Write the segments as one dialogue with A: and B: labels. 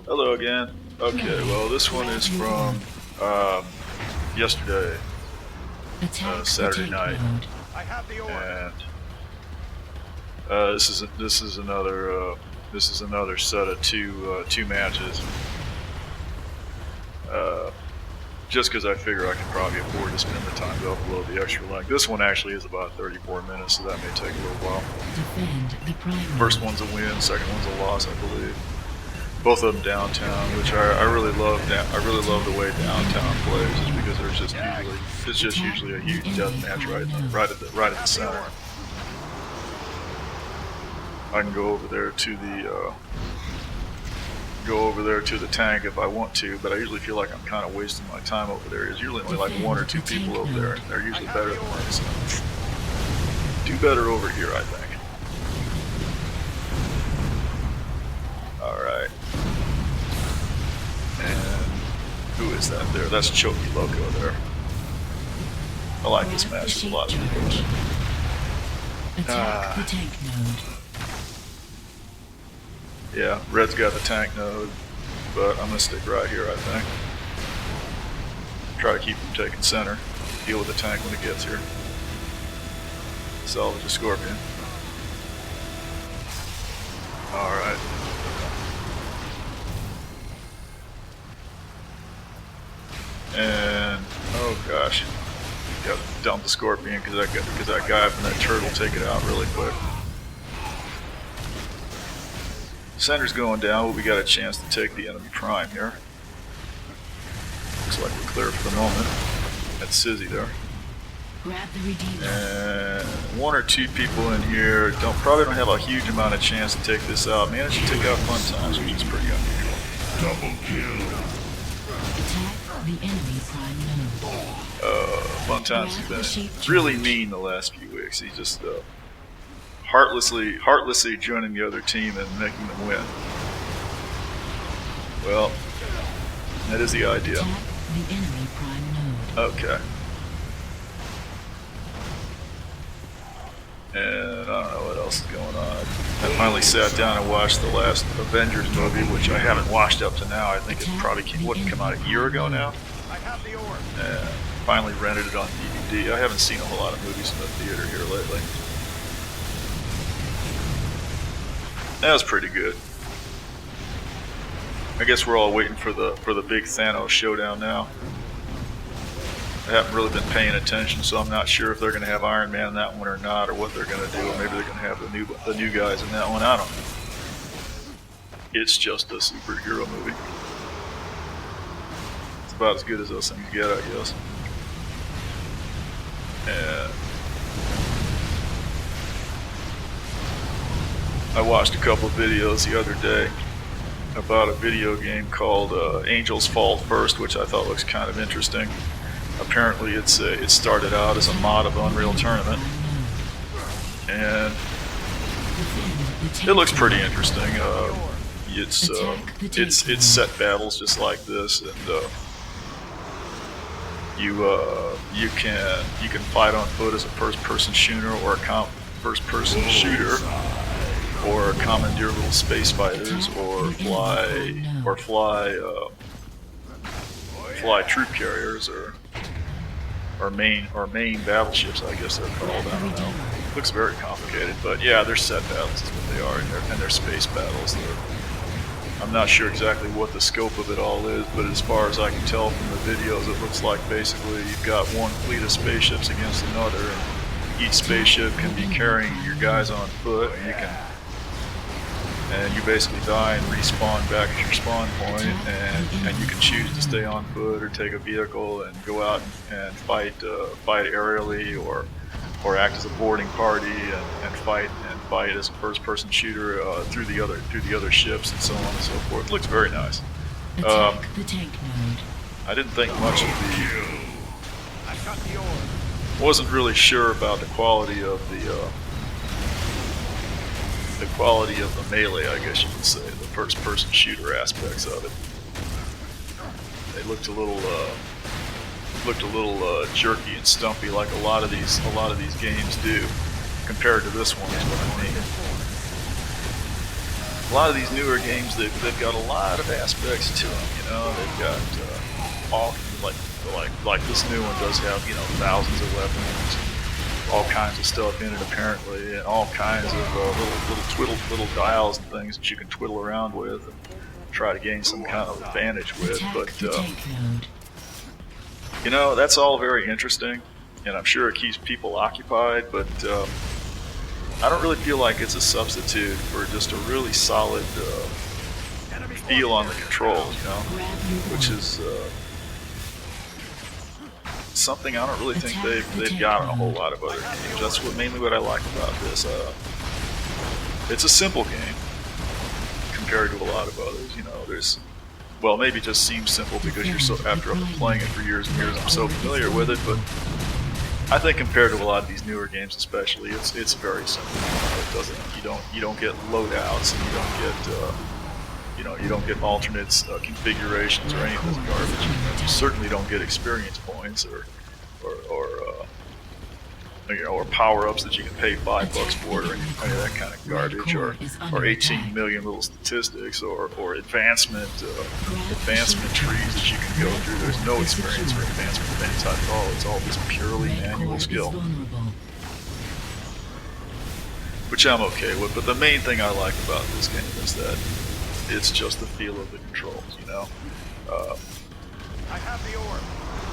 A: Hello again. Okay, well this one is from yesterday, Saturday night,
B: I have the order.
A: and this is another set of two matches. Just because I figure I can probably afford to spend the time to upload the extra length. This one actually is about 34 minutes, so that may take a little while. First one's a win, second one's a loss, I believe. Both of them downtown, which I really love. I really love the way downtown plays, just because it's just usually a huge death match right at the center. I can go over there to the tank if I want to, but I usually feel like I'm kind of wasting my time over there. There's usually only like one or two people over there, and they're usually better than me. So do better over here, I think. All right. And who is that there? That's Choky Loco there. I like this match with a lot of people.
C: Attack the tank node.
A: Yeah, Red's got the tank node, but I'm going to stick right here, I think. Try to keep him taking center. Deal with the tank when it gets here. Salvage the Scorpion. Alright. And, oh gosh. Got to dump the Scorpion because that guy from that turtle take it out really quick. Center's going down, but we got a chance to take the enemy prime here. Looks like we're clear for the moment. That's Sizzy there.
C: Grab the Redeemer.
A: And one or two people in here probably don't have a huge amount of chance to take this out. Managed to take out Fun Times, which is pretty unusual.
B: Double kill.
C: Attack the enemy prime node.
A: Fun Times has been really mean the last few weeks. He's just heartlessly joining the other team and making them win. Well, that is the idea.
C: Attack the enemy prime node.
A: Okay. And I don't know what else is going on. I finally sat down and watched the last Avengers movie, which I haven't watched up to now. I think it probably wouldn't come out a year ago now.
B: I have the order.
A: And finally rented it on DVD. I haven't seen a whole lot of movies in the theater here lately. That was pretty good. I guess we're all waiting for the big Thanos showdown now. I haven't really been paying attention, so I'm not sure if they're going to have Iron Man in that one or not, or what they're going to do. Or maybe they're going to have the new guys in that one. I don't know. It's just a superhero movie. It's about as good as those things get, I guess. And I watched a couple of videos the other day about a video game called Angel's Fall First, which I thought looks kind of interesting. Apparently it started out as a mod of Unreal Tournament, and it looks pretty interesting. It's set battles just like this, and you can fight on foot as a first-person shooter or a first-person shooter, or commandeer little space fighters, or fly troop carriers, or main battleships, I guess they're called. I don't know. Looks very complicated, but yeah, they're set battles is what they are, and they're space battles. I'm not sure exactly what the scope of it all is, but as far as I can tell from the videos, it looks like basically you've got one fleet of spaceships against another, and each spaceship can be carrying your guys on foot, and you basically die and respawn back at your spawn point, and you can choose to stay on foot or take a vehicle and go out and fight aerially, or act as a boarding party and fight as a first-person shooter through the other ships and so on and so forth. It looks very nice.
C: Attack the tank node.
A: I didn't think much of
B: I got the order.
A: wasn't really sure about the quality of the melee, I guess you could say, the first-person shooter aspects of it. They looked a little jerky and stumpy, like a lot of these games do, compared to this one. Is what I mean. a lot of these newer games, they've got a lot of aspects to them. You know, they've got all like this new one does have, you know, thousands of weapons, all kinds of stuff in it apparently, and all kinds of little dials and things that you can twiddle around with and try to gain some kind of advantage with. But you know, that's all very interesting, and I'm sure it keeps people occupied. But I don't really feel like it's a substitute for just a really solid feel on the controls, you know, which is something I don't really think they've got in a whole lot of other games. That's mainly what I like about this. It's a simple game compared to a lot of others. You know, well, maybe it just seems simple because after I've been playing it for years and years, I'm so familiar with it. But I think compared to a lot of these newer games, especially, it's very simple. You don't get loadouts, and you don't get alternate configurations or any of this garbage. You certainly don't get experience points or power-ups that you can pay $5 for, or any of that kind of garbage, or 18 million little statistics, or advancement trees that you can go through. There's no experience or advancement of any type at all. It's all just purely manual skill, which I'm okay with. But the main thing I like about this game is that it's just the feel of the controls, you know.
B: I have the orb.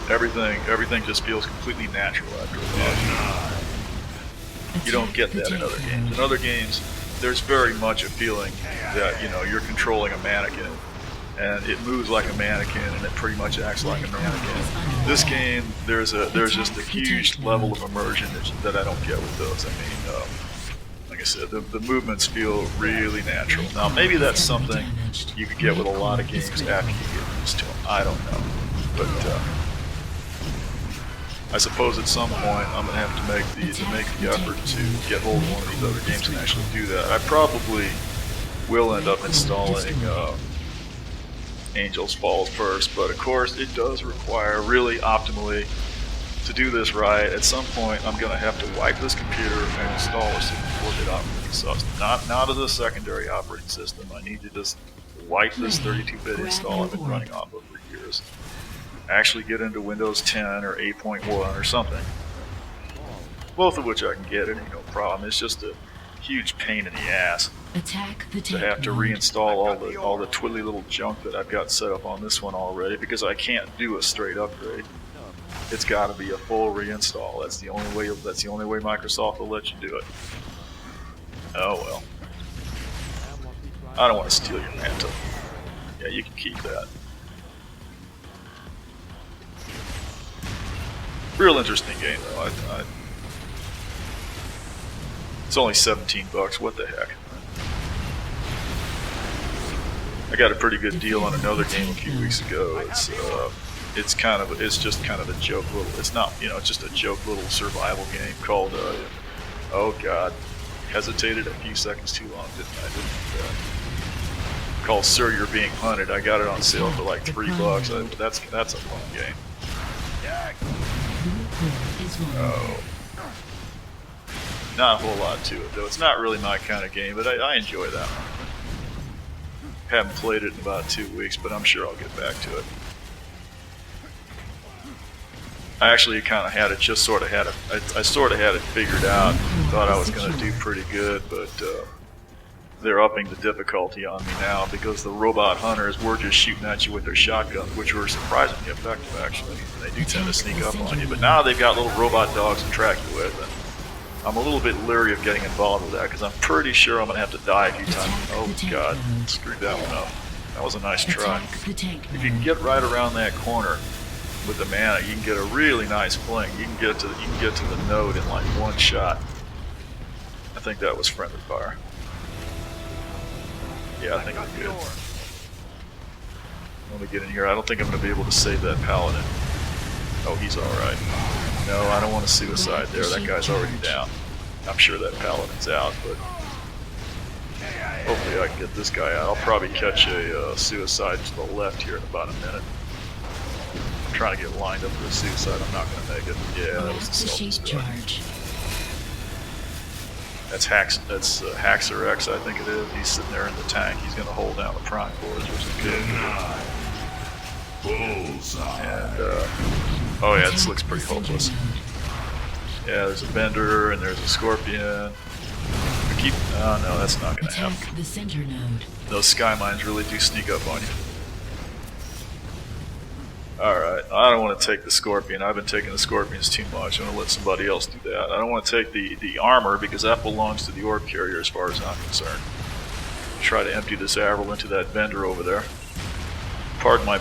A: Everything just feels completely natural after a while. You don't get that in other games. In other games, there's very much a feeling that, you know, you're controlling a mannequin, and it moves like a mannequin, and it pretty much acts like a mannequin. This game, there's just a huge level of immersion that I don't get with those. I mean, like I said, the movements feel really natural. Now, maybe that's something you could get with a lot of games after you get used to them. I don't know, but I suppose at some point I'm gonna have to make the effort to get hold of one of these other games and actually do that. I probably will end up installing Angel's Falls first, but of course it does require really optimally to do this right. At some point I'm gonna have to wipe this computer and install a 64-bit operating system. Not as a secondary operating system. I need to just wipe this 32-bit install I've been running off of for years. Actually get into Windows 10 or 8.1 or something. Both of which I can get, it ain't no problem. It's just a huge pain in the ass to have to reinstall all the twiddly little junk that I've got set up on this one already, because I can't do a straight upgrade. It's got to be a full reinstall. That's the only way Microsoft will let you do it. Oh well. I don't want to steal your mantle. Yeah, you can keep that. Real interesting game though. It's only $17. What the heck? I got a pretty good deal on another game a few weeks ago. It's just kind of a joke little. It's not, you know, it's just a joke little survival game called. Oh God, hesitated a few seconds too long, didn't I? Called Sir, You're Being Hunted. I got it on sale for like $3. That's a fun game. Oh. Not a whole lot to it though. It's not really my kind of game, but I enjoy that one. Haven't played it in about 2 weeks, but I'm sure I'll get back to it. I actually kind of had it, I sort of had it figured out. Thought I was going to do pretty good, but they're upping the difficulty on me now because the robot hunters were just shooting at you with their shotguns, which were surprisingly effective actually. They do tend to sneak up on you, but now they've got little robot dogs to track you with, and I'm a little bit leery of getting involved with that because I'm pretty sure I'm going to have to die a few times. Oh God, screwed that one up. That was a nice try. If you can get right around that corner with the mana, you can get a really nice fling. You can get to the node in like one shot. I think that was friendly fire. Yeah, I think I'm good. Let me get in here. I don't think I'm going to be able to save that paladin. Oh, he's alright. No, I don't want to suicide there. That guy's already down. I'm sure that paladin's out, but hopefully I can get this guy out. I'll probably catch a suicide to the left here in about a minute. I'm trying to get lined up for a suicide. I'm not going to make it. Yeah, that was a self-destruct. That's Haxer X, I think it is. He's sitting there in the tank. He's going to hold down the prime cores, which is good. And oh yeah, this looks pretty hopeless. Yeah, there's a Bender and there's a Scorpion. Oh no, that's not going to happen.
C: The center node.
A: Those sky mines really do sneak up on you. Alright, I don't want to take the Scorpion. I've been taking the Scorpions too much. I'm going to let somebody else do that. I don't want to take the armor because that belongs to the orb carrier as far as I'm concerned. Try to empty this Avril into that Bender over there. Pardon my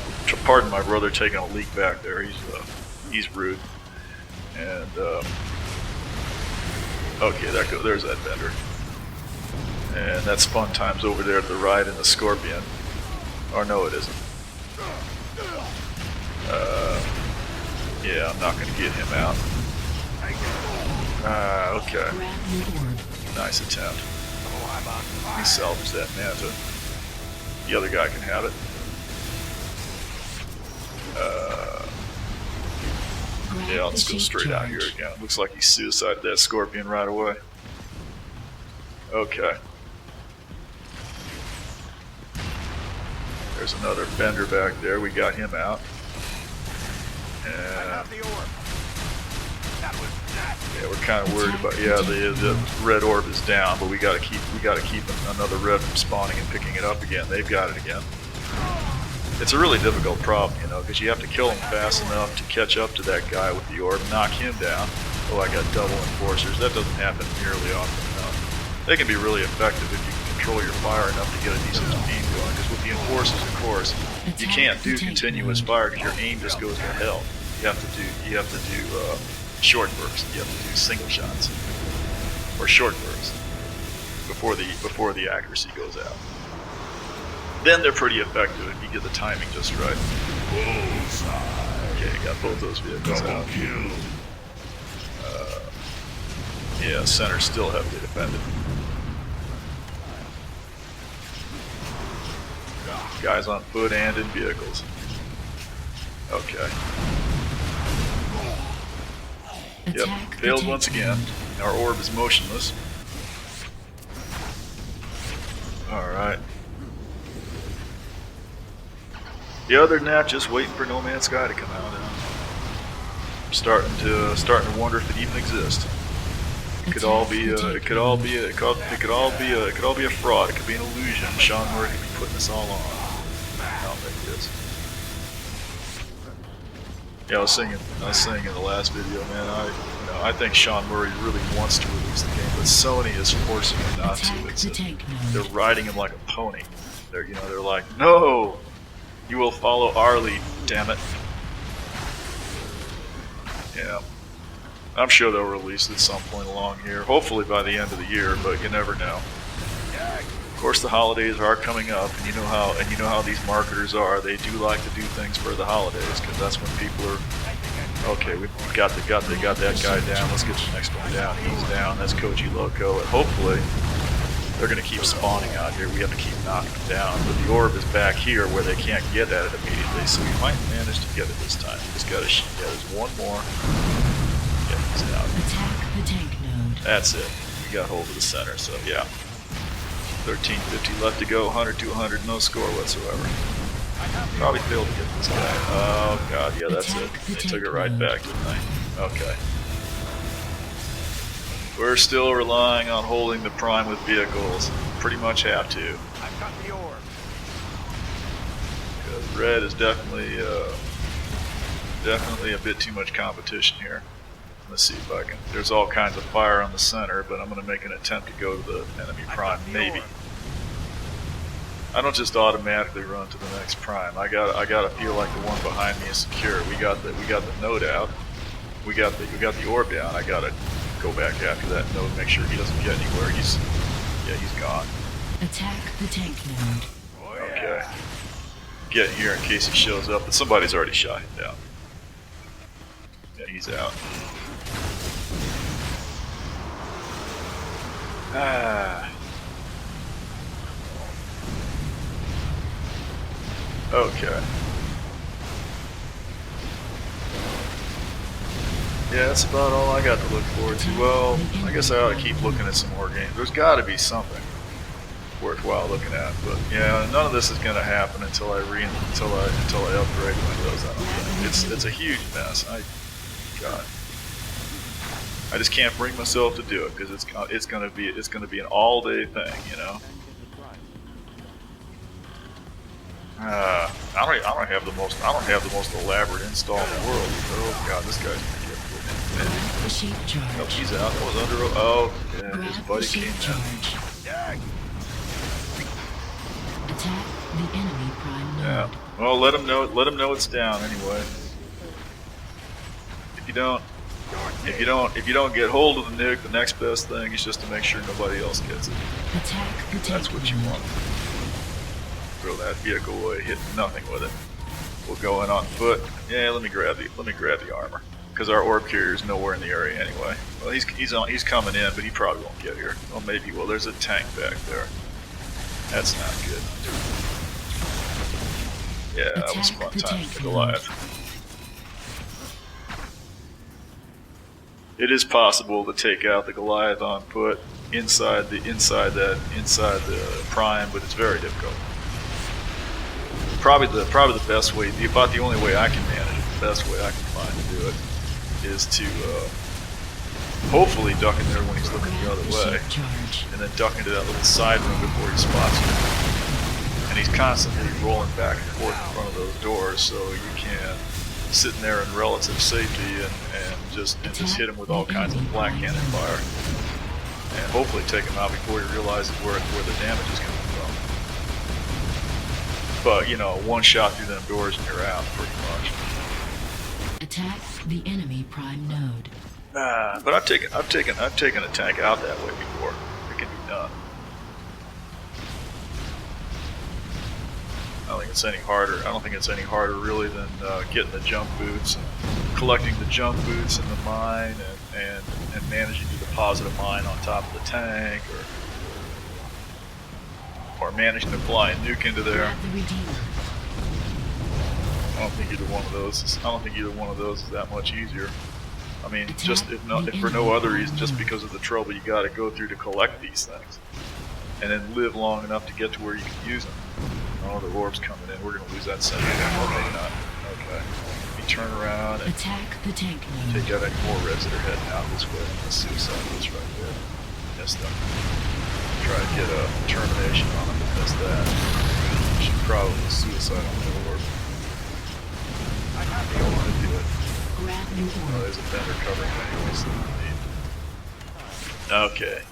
A: brother taking a leak back there. He's rude. And okay, there's that Bender. And that's fun times over there to the right in the Scorpion. Or no, it isn't. Yeah, I'm not going to get him out. Okay. Nice attempt. He salvaged that Manta. The other guy can have it. Yeah, I'll just go straight out here again. Looks like he suicided that Scorpion right away. Okay. There's another Bender back there. We got him out. And yeah, we're kind of worried about. Yeah, the red orb is down, but we got to keep another red from spawning and picking it up again. They've got it again. It's a really difficult problem, you know, because you have to kill him fast enough to catch up to that guy with the orb, knock him down. Oh, I got double enforcers. That doesn't happen nearly often enough. They can be really effective if you can control your fire enough to get a decent aim going. Because with the enforcers, of course, you can't do continuous fire because your aim just goes to hell. You have to do short bursts. You have to do single shots or short bursts before the accuracy goes out. Then they're pretty effective if you get the timing just right. Okay, got both those vehicles out. Yeah, center's still heavily defended. Guys on foot and in vehicles. Okay. Yep, failed once again. Our orb is motionless. Alright. Yeah, other than that, just waiting for No Man's Sky to come out. And I'm starting to wonder if it even exists. It could all be a fraud. It could all be a fraud. It could be an illusion. Sean Murray could be putting this all on. I don't think it is. Yeah, I was saying in the last video, man. I think Sean Murray really wants to release the game, but Sony is forcing him not to. They're riding him like a pony. They're like, no, you will follow our lead, damn it. Yeah, I'm sure they'll release it at some point along here. Hopefully by the end of the year, but you never know. Of course, the holidays are coming up, and you know how these marketers are. They do like to do things for the holidays because that's when people are. Okay, we got that guy down. Let's get the next one down. He's down. That's Koji Loco, and hopefully they're going to keep spawning out here. We have to keep knocking them down. But the orb is back here where they can't get at it immediately, so we might manage to get it this time. We just got to. Yeah, there's one more. Yeah, he's out.
C: Attack the tank node.
A: That's it. We got hold of the center. So yeah. 1350 left to go, 100 to 100, no score whatsoever. Probably failed to get this guy. Oh god, yeah, that's it. They took it right back, didn't they? Okay. We're still relying on holding the prime with vehicles. Pretty much have to.
B: I've got the orb.
A: Because red is definitely a bit too much competition here. Let's see if I can. There's all kinds of fire on the center, but I'm going to make an attempt to go to the enemy prime, maybe. I don't just automatically run to the next prime. I gotta feel like the one behind me is secure. We got the node out. We got the orb down. I gotta go back after that node, make sure he doesn't get anywhere. He's gone.
C: Attack the tank node.
A: Okay. Get here in case he shows up, but somebody's already shot him down. Yeah, he's out. Okay. Yeah, that's about all I got to look forward to. Well, I guess I ought to keep looking at some more games. There's got to be something worthwhile looking at, but yeah, none of this is going to happen until I upgrade Windows. I don't think it's a huge mess. God, I just can't bring myself to do it because it's going to be an all-day thing, you know. I don't have the most elaborate install in the world. Oh God, this guy's gonna get good.
C: The shape charge.
A: Nope, he's out. That was under. Oh, yeah, his
C: Grab
A: buddy
C: the
A: came
C: shape
A: in.
C: charge. Attack the enemy prime node.
A: Yeah. Well, let him know. Let him know it's down anyway. If you don't get hold of the nuke, the next best thing is just to make sure nobody else gets it.
C: Attack the tank
A: That's what you
C: node.
A: want. Throw that vehicle away, hit nothing with it. We'll go in on foot. Yeah, let me grab the armor because our orb carrier is nowhere in the area anyway. Well, he's coming in, but he probably won't get here. Well, maybe. Well, there's a tank back there. That's not good. Yeah, that was fun time with the Goliath. It is possible to take out the Goliath on foot inside the prime, but it's very difficult. Probably the best way, about the only way I can manage it, the best way I can find to do it, is to hopefully duck in there when he's looking the other way, and then duck into that little side room before he spots you. And he's constantly rolling back and forth in front of those doors, so you can sit in there in relative safety and just hit him with all kinds of black cannon fire, and hopefully take him out before he realizes where the damage is coming from. But, you know, one shot through them doors and you're out, pretty much.
C: Attack the enemy prime node.
A: But I've taken a tank out that way before. It can be done. I don't think it's any harder really than getting the jump boots and collecting the jump boots in the mine and managing to deposit a mine on top of the tank, or managing to fly a nuke into there.
C: Grab the Redeemer.
A: I don't think either one of those is that much easier. I mean, just if for no other reason, just because of the trouble you got to go through to collect these things, and then live long enough to get to where you can use them. Oh, the orb's coming in. We're gonna lose that center. Well, maybe not. Okay. Let me turn around and
C: Attack the tank node.
A: take out any more Reds that are heading out this way. The suicide was right there. Missed them. Try to get a termination on them. Missed that. Should probably suicide on the orb. I don't want to do it.
C: Grab new
A: Oh,
C: orb.
A: there's a fender covering anyways. Okay.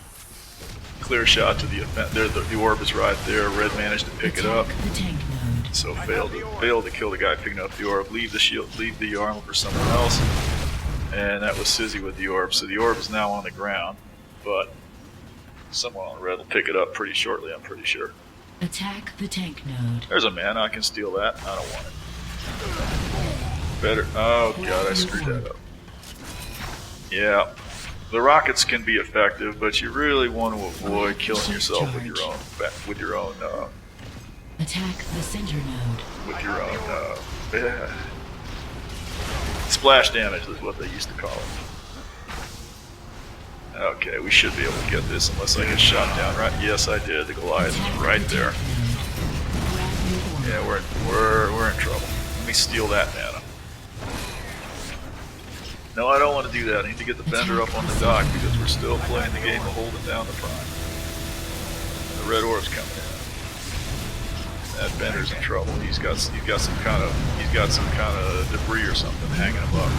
A: Clear shot to the event. There, the orb is right there. Red managed to pick it up,
C: Attack the tank node.
A: so failed to kill the guy picking up the orb. Leave the armor for someone else, and that was Sizzy with the orb. So the orb is now on the ground, but someone on red will pick it up pretty shortly. I'm pretty sure.
C: Attack the tank node.
A: There's a man. I can steal that. I don't want it. Better. Oh God, I screwed that up. Yeah. The rockets can be effective, but you really want to avoid killing yourself with your own
C: Attack the center node.
A: splash damage is what they used to call it. Okay, we should be able to get this unless I get shot down, right? Yes, I did. The Goliath is right there. Yeah, we're in trouble. Let me steal that mana. No, I don't want to do that. I need to get the bender up on the dock because we're still playing the game of holding down the prime. The red orb's coming in. That bender's in trouble. He's got some kind of debris or something hanging him up.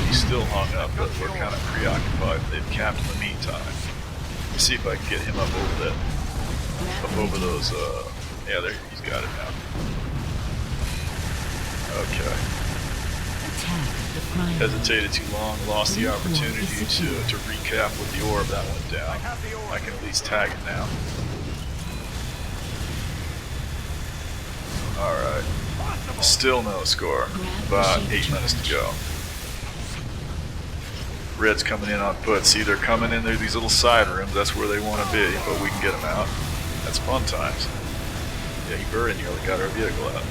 A: He's still hung up, but we're kind of preoccupied. They've capped in the meantime. Let me see if I can get him up over those. Yeah, there. He's got it now. Okay. Hesitated too long, lost the opportunity to recap with the orb that went down. I can at least tag it now. Alright. Still no score. About 8 minutes to go. Red's coming in on foot. See, they're coming in there, these little side rooms. That's where they want to be, but we can get them out. That's fun times. Yeah, he very nearly got our vehicle out.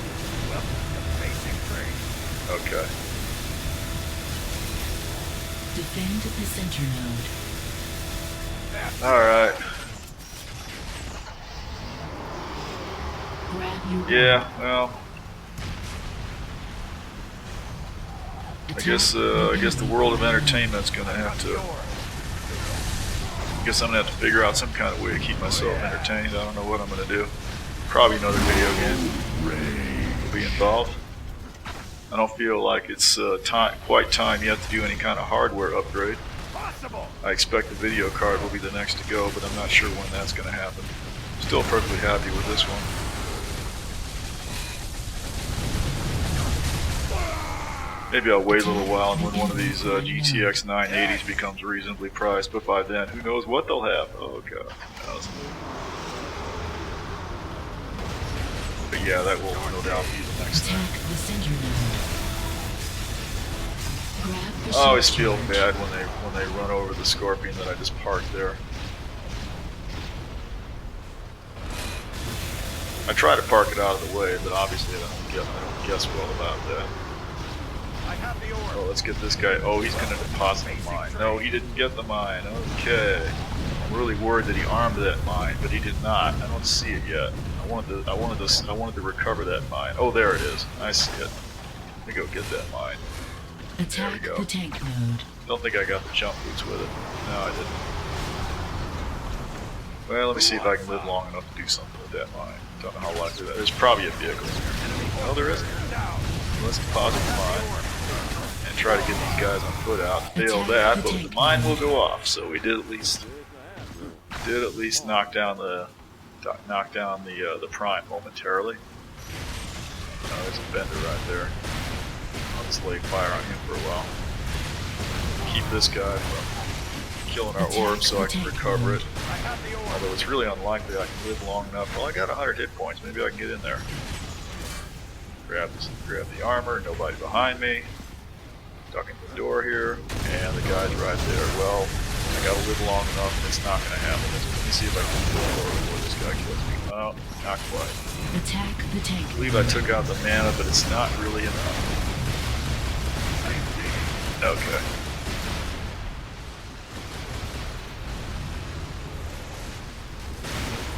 A: Okay.
C: Defend the center node.
A: Alright.
C: Grab your
A: Yeah, well, I guess the world of entertainment's gonna have to. I guess I'm gonna have to figure out some kind of way to keep myself entertained. I don't know what I'm gonna do. Probably another video game will be involved. I don't feel like it's quite time yet to do any kind of hardware upgrade. I expect the video card will be the next to go, but I'm not sure when that's going to happen. Still perfectly happy with this one. Maybe I'll wait a little while and when one of these GTX 980s becomes reasonably priced, but by then, who knows what they'll have. Oh god. But yeah, that will no doubt be the next thing.
C: attack the center node. Grab the
A: I always
C: shield
A: feel
C: charge.
A: bad when they run over the Scorpion that I just parked there. I try to park it out of the way, but obviously I don't guess well about that.
B: I have the orb.
A: Oh, let's get this guy. Oh, he's going to deposit the mine. No, he didn't get the mine. Okay. I'm really worried that he armed that mine, but he did not. I don't see it yet. I wanted to recover that mine. Oh, there it is. I see it. Let me go get that mine.
C: Attack
A: go.
C: the tank node.
A: Don't think I got the jump boots with it. No, I didn't. Well, let me see if I can live long enough to do something with that mine. Don't know how likely that is. There's probably a vehicle here. No, there isn't. Let's deposit the mine and try to get these guys on foot out. Fail that, but the mine will go off. So we did at least knock down the prime momentarily. Oh, there's a bender right there. I'll just lay fire on him for a while. Keep this guy from killing our orb so I can recover it. Although it's really unlikely I can live long enough. Well, I got 100 hit points. Maybe I can get in there. Grab the armor. Nobody behind me. Ducking the door here, and the guy's right there. Well, I gotta live long enough. It's not gonna happen. Let me see if I can kill the door before this guy kills me. Oh, not quite.
C: Attack the tank.
A: I believe I took out the mana, but it's not really enough. Okay.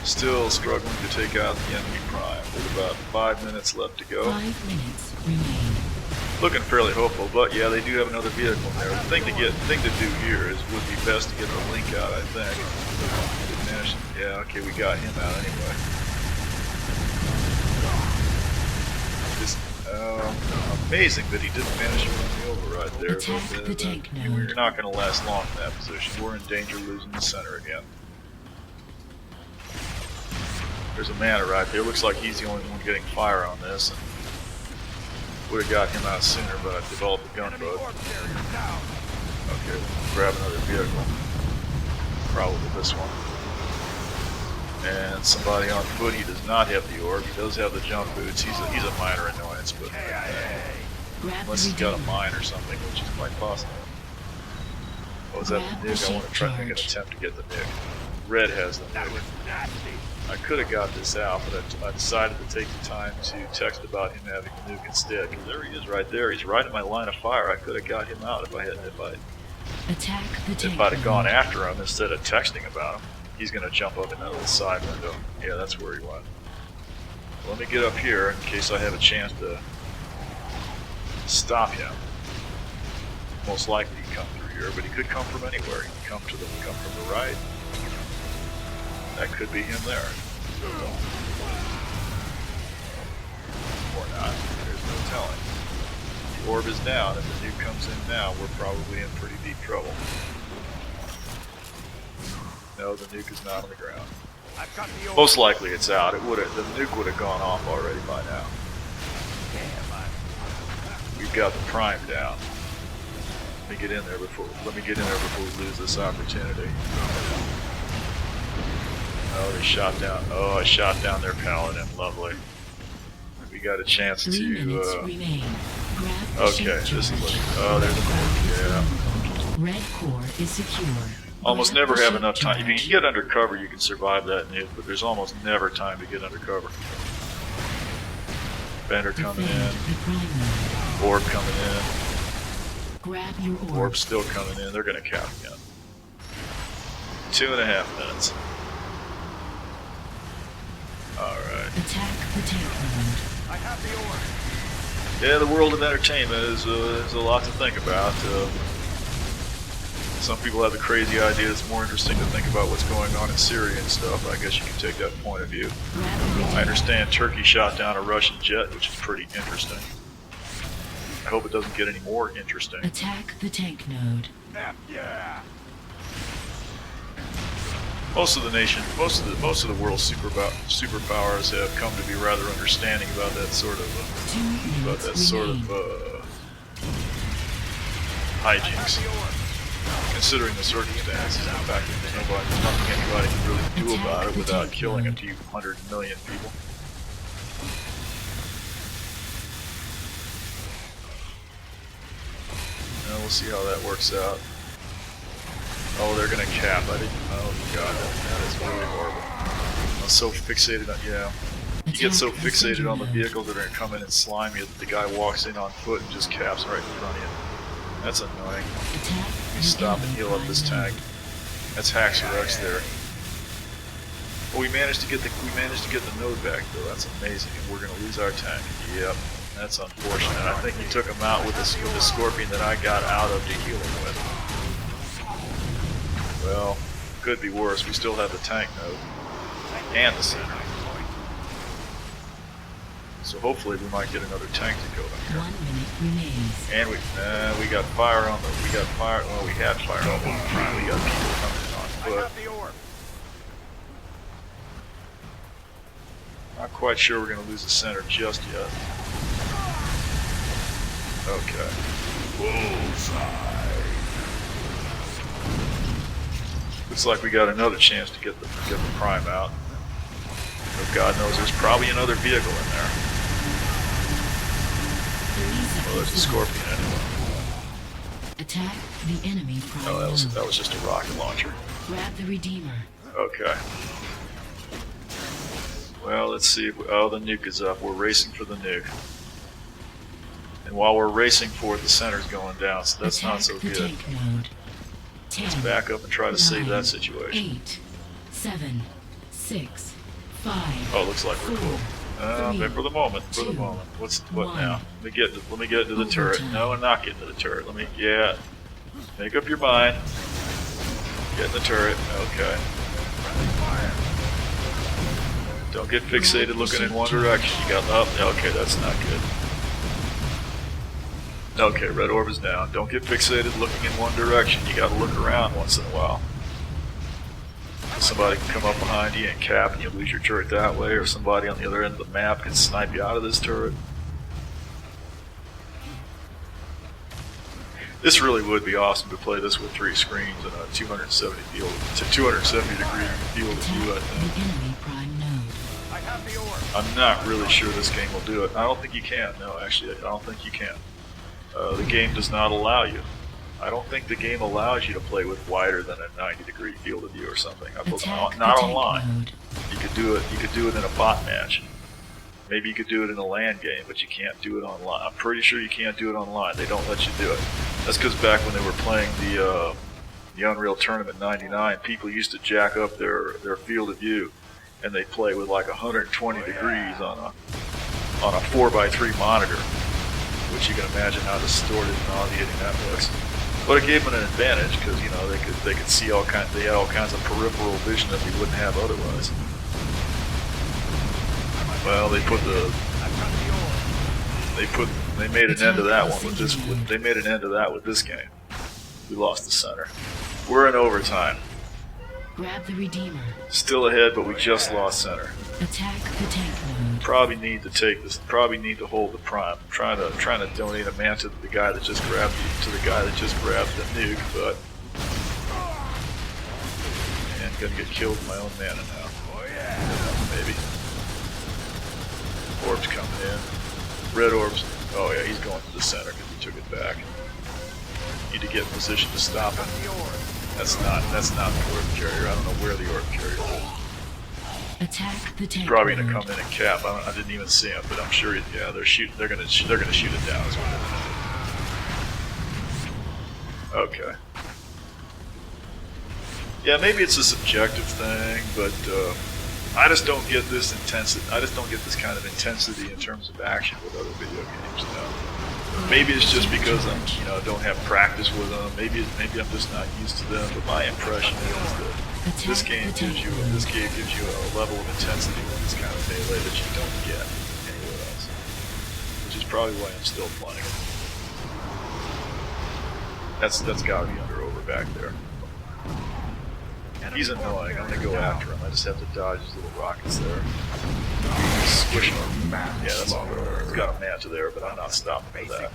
A: Still struggling to take out the enemy prime with about 5 minutes left to go.
C: 5 minutes remain.
A: Looking fairly hopeful, but yeah, they do have another vehicle in there. The thing to do here would be best to get the link out, I think. Didn't manage to, yeah, okay, we got him out anyway. Just amazing that he didn't manage to run me over right there.
C: Attack the tank node.
A: We're not going to last long in that position. We're in danger of losing the center again. There's a mana right there. Looks like he's the only one getting fire on this. And would have got him out sooner, but I developed a gun bug. Okay, we'll grab another vehicle. Probably this one. And somebody on foot. He does not have the orb. He does have the jump boots. He's a minor annoyance, but unless he's got a mine or something, which is quite possible. Oh, is that the nuke? I want to try to make an attempt to get the nuke. Red has the nuke. I could have got this out, but I decided to take the time to text about him having the nuke instead. Because there he is, right there. He's right in my line of fire. I could have got him out if I'd have gone after him instead of texting about him. He's going to jump up in that little side window. Yeah, that's where he went. Let me get up here in case I have a chance to stop him. Most likely he'd come through here, but he could come from anywhere. He could come from the right. That could be him there. Or not. There's no telling. The orb is down. If the nuke comes in now, we're probably in pretty deep trouble. No, the nuke is not on the ground. Most likely it's out. The nuke would have gone off already by now. We've got the prime down. Let me get in there before we lose this opportunity. Oh, they shot down. Oh, I shot down their paladin. Lovely. We got a chance to.
C: 3 minutes remain. Grab the
A: Okay,
C: shield
A: this is
C: charge.
A: looking. Oh, there's a yeah.
C: Red core is secure.
A: Almost
C: Grab
A: never
C: the
A: have
C: shield
A: enough time. If you
C: charge.
A: can get under cover, you can survive that nuke, but there's almost never time to get under cover. Bender coming
C: Defend
A: in.
C: the prime node.
A: Orb coming in.
C: Grab your
A: Orb's
C: orbs.
A: still coming in. They're going to cap again. 2.5 minutes. Alright.
C: Attack the tank node.
B: I have the orb.
A: Yeah, the world of entertainment is a lot to think about. Some people have the crazy idea it's more interesting to think about what's going on in Syria and stuff. I guess you can take that point of view.
C: Grab the
A: I
C: redeemer.
A: understand Turkey shot down a Russian jet, which is pretty interesting. I hope it doesn't get any more interesting.
C: Attack the tank node.
B: Yeah.
A: Most of the world's superpowers have come to be rather understanding about that sort of
C: 2 minutes remain.
A: hijinks, considering the circumstances. In fact, there's nothing anybody can really do about it without killing a few 100 million people. Now we'll see how that works out. Oh, they're gonna cap. I didn't. Oh god, that is really horrible. I'm so fixated on. Yeah. You get so fixated on the vehicles that are gonna come in and slime you that the guy walks in on foot and just caps right in front of you. That's annoying. Let me stop and heal up this tank. That's Haxorex there. Well, we managed to get the node back though. That's amazing. And we're gonna lose our tank. Yep. That's unfortunate. I think he took him out with the Scorpion that I got out of to heal him with. Well, could be worse. We still have the tank node and the center. So hopefully we might get another tank to go in here.
C: 1 minute remains.
A: And we got fire on the. We got fire. Well, we had fire on the prime. We got people coming in on
B: I
A: foot.
B: have the orb.
A: Not quite sure we're going to lose the center just yet. Okay. Bullseye. Looks like we got another chance to get the prime out. But God knows there's probably another vehicle in there. Well, there's a Scorpion anyway.
C: Attack the enemy prime
A: Oh, that
C: node.
A: was just a rocket launcher.
C: Grab the redeemer.
A: Okay. Well, let's see. Oh, the nuke is up. We're racing for the nuke. And while we're racing for it, the center's going down, so that's not so
C: Attack the
A: good.
C: tank node. 10,
A: Let's back up and try to save
C: 9,
A: that situation.
C: 8, 7, 6, 5.
A: Oh, looks like we're cool. But for the moment,
C: two,
A: what
C: one.
A: now? Let me get into the turret. No, I'm not getting into the turret. Make up your mind. Get in the turret. Okay. Don't get fixated looking in one direction. You got up. Okay, that's not good. Okay, red orb is down. Don't get fixated looking in one direction. You got to look around once in a while. Somebody can come up behind you and cap and you lose your turret that way, or somebody on the other end of the map can snipe you out of this turret. This really would be awesome to play this with 3 screens and a 270 degree field of view, I think.
C: The enemy prime node.
B: I have the orb.
A: I'm not really sure this game will do it. I don't think you can. No, actually, I don't think you can. The game does not allow you. I don't think the game allows you to play with wider than a 90 degree field of view or something.
C: Attack
A: Not
C: the tank
A: online.
C: node.
A: You could do it in a bot match. Maybe you could do it in a LAN game, but you can't do it online. I'm pretty sure you can't do it online. They don't let you do it. That's because back when they were playing the Unreal Tournament '99, people used to jack up their field of view, and they play with like 120 degrees on a 4x3 monitor, which you can imagine how distorted and nauseating that looks. But it gave them an advantage because they could see they had all kinds of peripheral vision that they wouldn't have otherwise. Well, they made an end to that one with this. They made an end to that with this game. We lost the center. We're in overtime.
C: Grab the redeemer.
A: Still ahead, but we just lost center.
C: Attack the tank node.
A: Probably need to take this. Probably need to hold the prime. I'm trying to donate a man to the guy that just grabbed the nuke, but and gonna get killed with my own mana now.
B: Oh yeah.
A: Maybe. Orbs coming in. Red orbs. Oh yeah, he's going to the center because he took it back. Need to get in position to stop him.
B: The orb.
A: That's not the orb carrier. I don't know where the orb carrier is.
C: Attack the tank
A: Probably
C: node.
A: gonna come in and cap. I didn't even see him, but I'm sure. Yeah, they're gonna shoot it down. Is what Okay. Yeah, maybe it's a subjective thing, but I just don't get this intensity. I just don't get this kind of intensity in terms of action with other video games. You know? Maybe it's just because I'm, don't have practice with them. Maybe I'm just not used to them. But my impression is that this game gives you a level of intensity with this kind of melee that you don't get anywhere else. Which is probably why I'm still playing it. That's got to be over back there. He's annoying. I'm gonna go after him. I just have to dodge his little rockets there. Squish him. Yeah, that's all good. He's got a manta there, but I'm not stopping for that.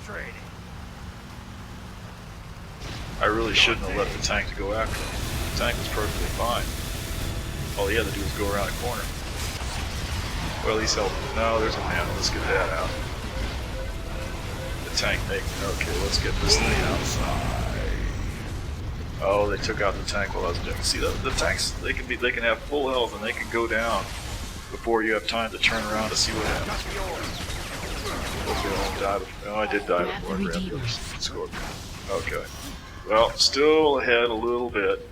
A: I really shouldn't have let the tank to go after him. The tank was perfectly fine. All he had to do was go around a corner. Well, he's helping. No, there's a manta. Let's get that out. The tank making. Okay, let's get this thing out. Oh, they took out the tank while I was doing. See, the tanks, they can have full health and they can go down before you have time to turn around to see what happens. Hopefully I won't die before. No, I did die before I grabbed the other scorpion. Okay. Well, still ahead a little bit.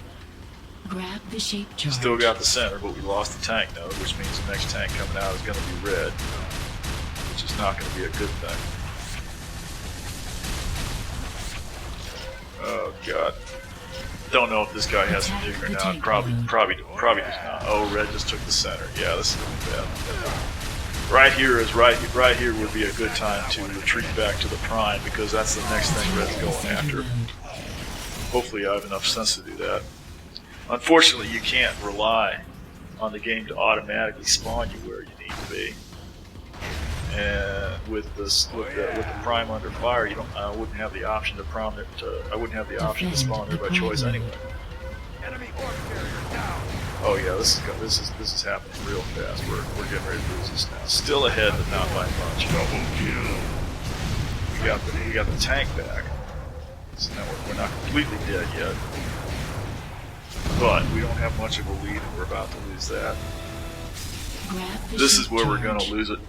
C: Grab the shape charge.
A: Still got the center, but we lost the tank node, which means the next tank coming out is going to be red, which is not going to be a good thing. Oh God. Don't know if this guy has a dig or not. Probably does not. Oh, red just took the center. Yeah, this is bad. Right here would be a good time to retreat back to the prime because that's the next thing red's going after. Hopefully I have enough sense to do that. Unfortunately, you can't rely on the game to automatically spawn you where you need to be. And with the prime under fire, I wouldn't have the option to spawn there by choice anyway.
B: Enemy orc carrier down.
A: Oh yeah, this is happening real fast. We're getting ready to lose this now. Still ahead, but not by much. Double kill. We got the tank back, so now we're not completely dead yet. But we don't have much of a lead, and we're about to lose that. This is where we're going to lose it.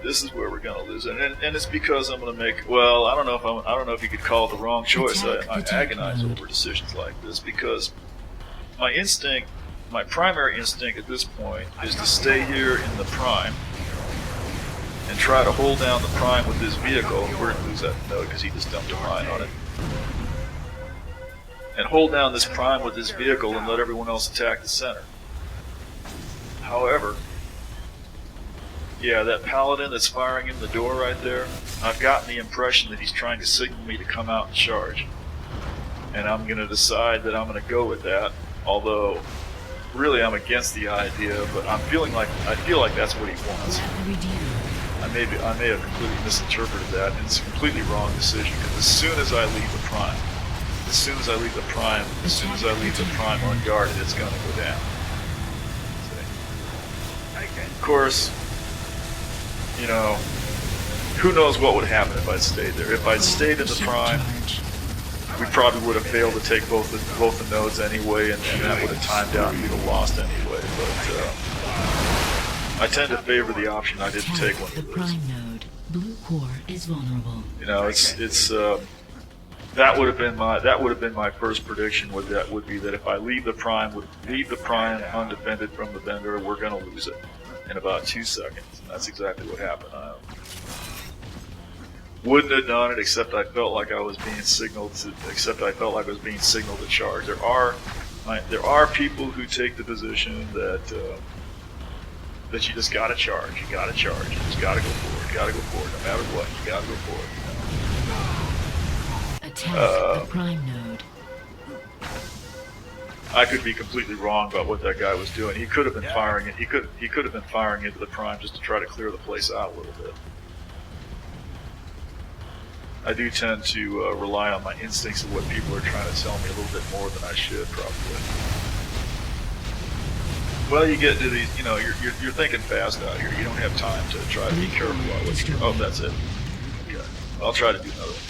A: This is where we're gonna lose it, and it's because I'm gonna make. Well, I don't know if you could call it the wrong choice. I agonize over decisions like this because my primary instinct at this point is to stay here in the prime and try to hold down the prime with this vehicle. We're gonna lose that node because he just dumped a mine on it. And hold down this prime with this vehicle and let everyone else attack the center. However. Yeah, that paladin that's firing in the door right there, I've gotten the impression that he's trying to signal me to come out and charge. And I'm going to decide that I'm going to go with that, although really I'm against the idea, but I feel like that's what he wants. I may have completely misinterpreted that, and it's a completely wrong decision, because as soon as I leave the prime unguarded, it's going to go down. See? Of course, who knows what would happen if I'd stayed there. If I'd stayed in the prime, we probably would have failed to take both the nodes anyway, and that would have timed out and we'd have lost anyway. But I tend to favor the option I didn't take when we lose.
C: Prime node. Blue core is vulnerable.
A: That would have been my first prediction. Would be that if I leave the prime undefended from the vendor, we're going to lose it in about 2 seconds. And that's exactly what happened. I wouldn't have done it, except I felt like I was being signaled to charge. There are people who take the position that you just got to charge. You got to charge. You just got to go forward. You got to go forward, no matter what. You got to go forward.
C: Attack the prime node.
A: I could be completely wrong about what that guy was doing. He could have been firing it. He could have been firing into the prime just to try to clear the place out a little bit. I do tend to rely on my instincts of what people are trying to tell me a little bit more than I should, probably. Well, you get to these, you're thinking fast out here. You don't have time to try to be careful about what you do. Oh, that's it. Okay, I'll try to do another one.